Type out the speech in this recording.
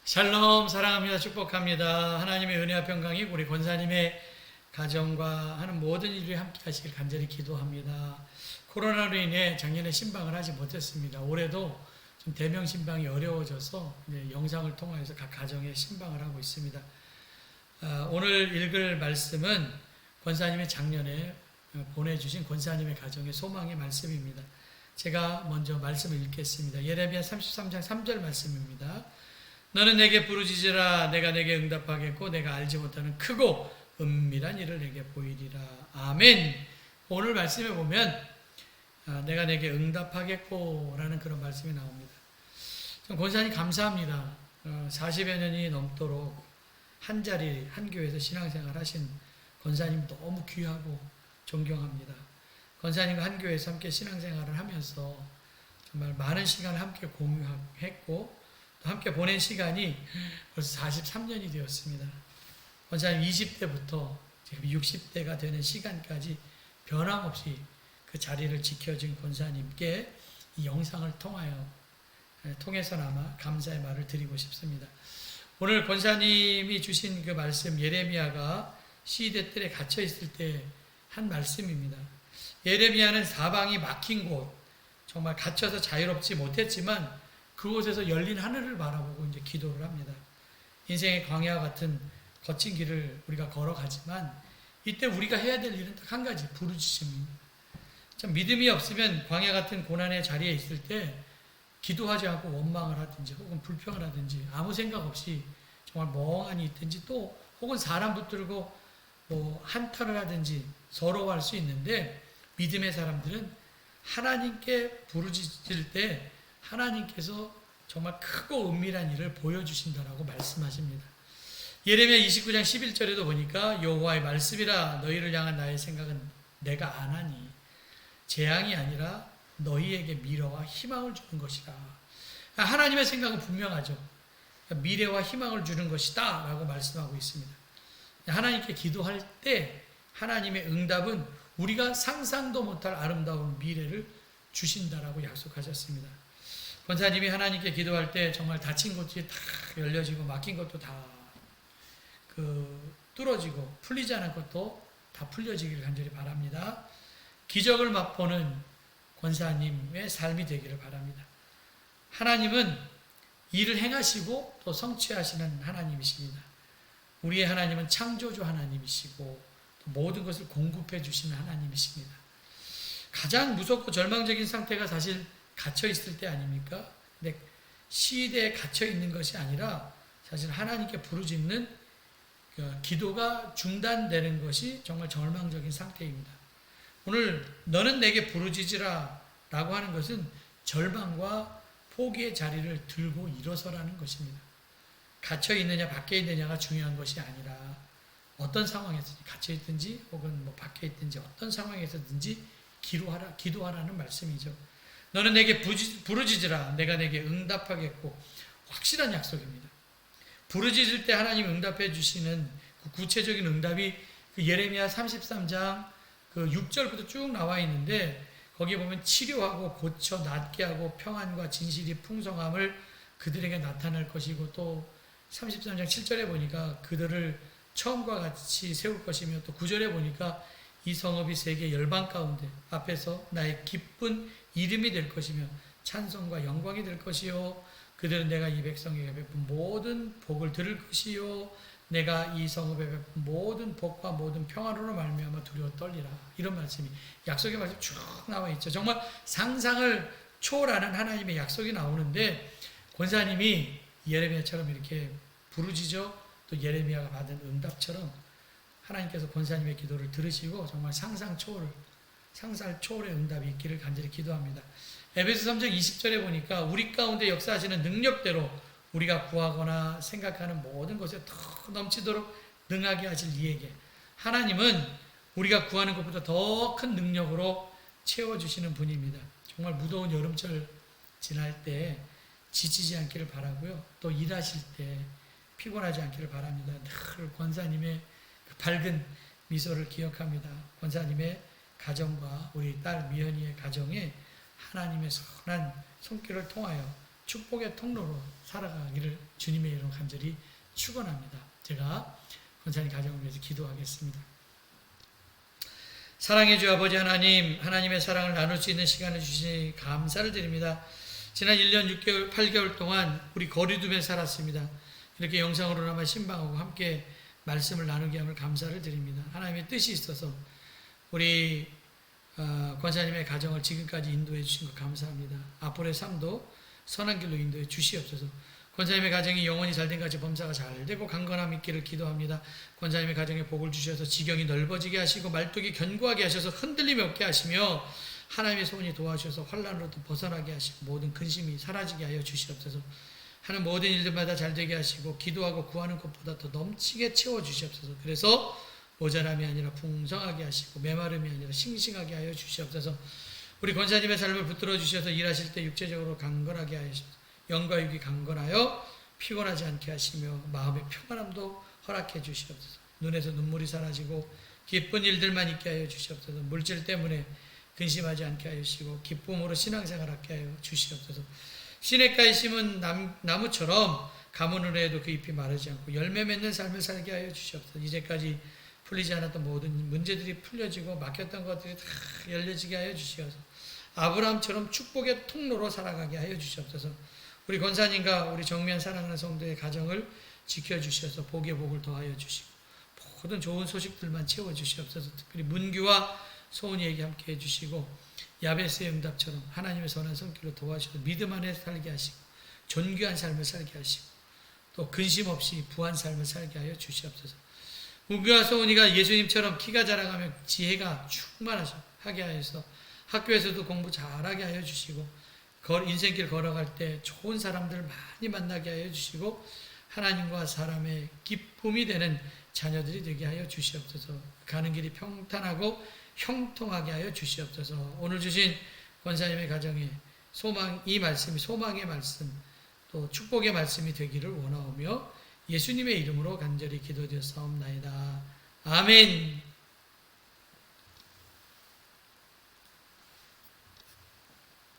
샬롬 사랑합니다. 축복합니다. 하나님의 은혜와 평강이 우리 권사님의 가정과 하는 모든 일이 함께 하시길 간절히 기도합니다. 코로나로 인해 작년에 신방을 하지 못했습니다. 올해도 좀 대면 신방이 어려워져서 영상을 통해서 각 가정에 신방을 하고 있습니다. 오늘 읽을 말씀은 권사님의 작년에 보내주신 권사님의 가정의 소망의 말씀입니다. 제가 먼저 말씀을 읽겠습니다. 예레미야 33장 3절 말씀입니다. 너는 내게 부르짖으라. 내가 내게 응답하겠고 내가 알지 못하는 크고 은밀한 일을 내게 보이리라. 아멘. 오늘 말씀에 보면 내가 내게 응답하겠고 라는 그런 말씀이 나옵니다. 권사님 감사합니다. 40여 년이 넘도록 한 자리 한 교회에서 신앙생활 하신 권사님 너무 귀하고 존경합니다. 권사님과 한 교회에서 함께 신앙생활을 하면서 정말 많은 시간을 함께 공유했고 함께 보낸 시간이 벌써 43년이 되었습니다. 권사님 20대부터 지금 60대가 되는 시간까지 변함없이 그 자리를 지켜준 권사님께 이 영상을 통해서나마 감사의 말을 드리고 싶습니다. 오늘 권사님이 주신 그 말씀 예레미야가 시대 뜰에 갇혀 있을 때 한 말씀입니다. 예레미야는 사방이 막힌 곳, 정말 갇혀서 자유롭지 못했지만 그곳에서 열린 하늘을 바라보고 이제 기도를 합니다. 인생의 광야 같은 거친 길을 우리가 걸어가지만 이때 우리가 해야 될 일은 딱 한 가지, 부르짖음입니다. 참 믿음이 없으면 광야 같은 고난의 자리에 있을 때 기도하지 않고 원망을 하든지 혹은 불평을 하든지 아무 생각 없이 정말 멍하니 있든지 또 혹은 사람 붙들고 한탄을 하든지 서러워할 수 있는데 믿음의 사람들은 하나님께 부르짖을 때 하나님께서 정말 크고 은밀한 일을 보여주신다라고 말씀하십니다. 예레미야 29장 11절에도 보니까 여호와의 말씀이라 너희를 향한 나의 생각은 내가 아나니 재앙이 아니라 너희에게 미래와 희망을 주는 것이라. 하나님의 생각은 분명하죠. 미래와 희망을 주는 것이다 라고 말씀하고 있습니다. 하나님께 기도할 때 하나님의 응답은 우리가 상상도 못할 아름다운 미래를 주신다라고 약속하셨습니다. 권사님이 하나님께 기도할 때 정말 닫힌 곳이 다 열려지고 막힌 것도 다 뚫어지고 풀리지 않은 것도 다 풀려지기를 간절히 바랍니다. 기적을 맛보는 권사님의 삶이 되기를 바랍니다. 하나님은 일을 행하시고 또 성취하시는 하나님이십니다. 우리의 하나님은 창조주 하나님이시고 모든 것을 공급해 주시는 하나님이십니다. 가장 무섭고 절망적인 상태가 사실 갇혀 있을 때 아닙니까? 근데 시대에 갇혀 있는 것이 아니라 사실 하나님께 부르짖는 기도가 중단되는 것이 정말 절망적인 상태입니다. 오늘 너는 내게 부르짖으라 라고 하는 것은 절망과 포기의 자리를 들고 일어서라는 것입니다. 갇혀 있느냐 밖에 있느냐가 중요한 것이 아니라 어떤 상황에서든지 갇혀 있든지 혹은 밖에 있든지 어떤 상황에서든지 기도하라는 말씀이죠. 너는 내게 부르짖으라. 내가 내게 응답하겠고. 확실한 약속입니다. 부르짖을 때 하나님 응답해 주시는 그 구체적인 응답이 그 예레미야 33장 그 6절부터 쭉 나와 있는데 거기에 보면 치료하고 고쳐 낫게 하고 평안과 진실이 풍성함을 그들에게 나타낼 것이고 또 33장 7절에 보니까 그들을 처음과 같이 세울 것이며 또 9절에 보니까 이 성읍이 세계 열방 가운데 앞에서 나의 기쁜 이름이 될 것이며 찬송과 영광이 될 것이요 그들은 내가 이 백성에게 베푼 모든 복을 들을 것이요 내가 이 성읍에 베푼 모든 복과 모든 평화로로 말미암아 두려워 떨리라. 이런 말씀이 약속의 말씀이 쭉 나와 있죠. 정말 상상을 초월하는 하나님의 약속이 나오는데 권사님이 예레미야처럼 이렇게 부르짖어 또 예레미야가 받은 응답처럼 하나님께서 권사님의 기도를 들으시고 정말 상상 초월의 응답이 있기를 간절히 기도합니다. 에베소 3장 20절에 보니까 우리 가운데 역사하시는 능력대로 우리가 구하거나 생각하는 모든 것에 더 넘치도록 능하게 하실 이에게 하나님은 우리가 구하는 것보다 더 큰 능력으로 채워주시는 분입니다. 정말 무더운 여름철 지날 때 지치지 않기를 바라고요. 또 일하실 때 피곤하지 않기를 바랍니다. 늘 권사님의 그 밝은 미소를 기억합니다. 권사님의 가정과 우리 딸 미연이의 가정에 하나님의 선한 손길을 통하여 축복의 통로로 살아가기를 주님의 이름으로 간절히 축원합니다. 제가 권사님 가정을 위해서 기도하겠습니다. 사랑의 주 아버지 하나님, 하나님의 사랑을 나눌 수 있는 시간을 주시니 감사를 드립니다. 지난 1년 6개월, 8개월 동안 우리 거리두며 살았습니다. 이렇게 영상으로나마 신방하고 함께 말씀을 나누게 함을 감사를 드립니다. 하나님의 뜻이 있어서 우리 권사님의 가정을 지금까지 인도해 주신 것 감사합니다. 앞으로의 삶도 선한 길로 인도해 주시옵소서. 권사님의 가정이 영원히 잘된 같이 범사가 잘되고 강건함 있기를 기도합니다. 권사님의 가정에 복을 주셔서 지경이 넓어지게 하시고 말뚝이 견고하게 하셔서 흔들림이 없게 하시며 하나님의 손이 도와주셔서 환난으로부터 벗어나게 하시고 모든 근심이 사라지게 하여 주시옵소서. 하는 모든 일들마다 잘되게 하시고 기도하고 구하는 것보다 더 넘치게 채워주시옵소서. 그래서 모자람이 아니라 풍성하게 하시고 메마름이 아니라 싱싱하게 하여 주시옵소서. 우리 권사님의 삶을 붙들어 주셔서 일하실 때 육체적으로 강건하게 하시옵소서. 영과 육이 강건하여 피곤하지 않게 하시며 마음의 평안함도 허락해 주시옵소서. 눈에서 눈물이 사라지고 기쁜 일들만 있게 하여 주시옵소서. 물질 때문에 근심하지 않게 하여 주시고 기쁨으로 신앙생활하게 하여 주시옵소서. 시냇가에 심은 나무처럼 가뭄으로 해도 그 잎이 마르지 않고 열매 맺는 삶을 살게 하여 주시옵소서. 이제까지 풀리지 않았던 모든 문제들이 풀려지고 막혔던 것들이 다 열려지게 하여 주시옵소서. 아브라함처럼 축복의 통로로 살아가게 하여 주시옵소서. 우리 권사님과 우리 정면 사랑하는 성도의 가정을 지켜주셔서 복의 복을 더하여 주시고 모든 좋은 소식들만 채워주시옵소서. 특별히 문규와 소은이에게 함께 해주시고 야베스의 응답처럼 하나님의 선한 손길로 도와주셔서 믿음 안에 살게 하시고 존귀한 삶을 살게 하시고 또 근심 없이 부한 삶을 살게 하여 주시옵소서. 문규와 소은이가 예수님처럼 키가 자라가며 지혜가 충만하게 하여서 학교에서도 공부 잘하게 하여 주시고 인생길 걸어갈 때 좋은 사람들 많이 만나게 하여 주시고 하나님과 사람의 기쁨이 되는 자녀들이 되게 하여 주시옵소서. 가는 길이 평탄하고 형통하게 하여 주시옵소서. 오늘 주신 권사님의 가정에 이 말씀이 소망의 말씀 또 축복의 말씀이 되기를 원하오며 예수님의 이름으로 간절히 기도드렸사옵나이다. 아멘.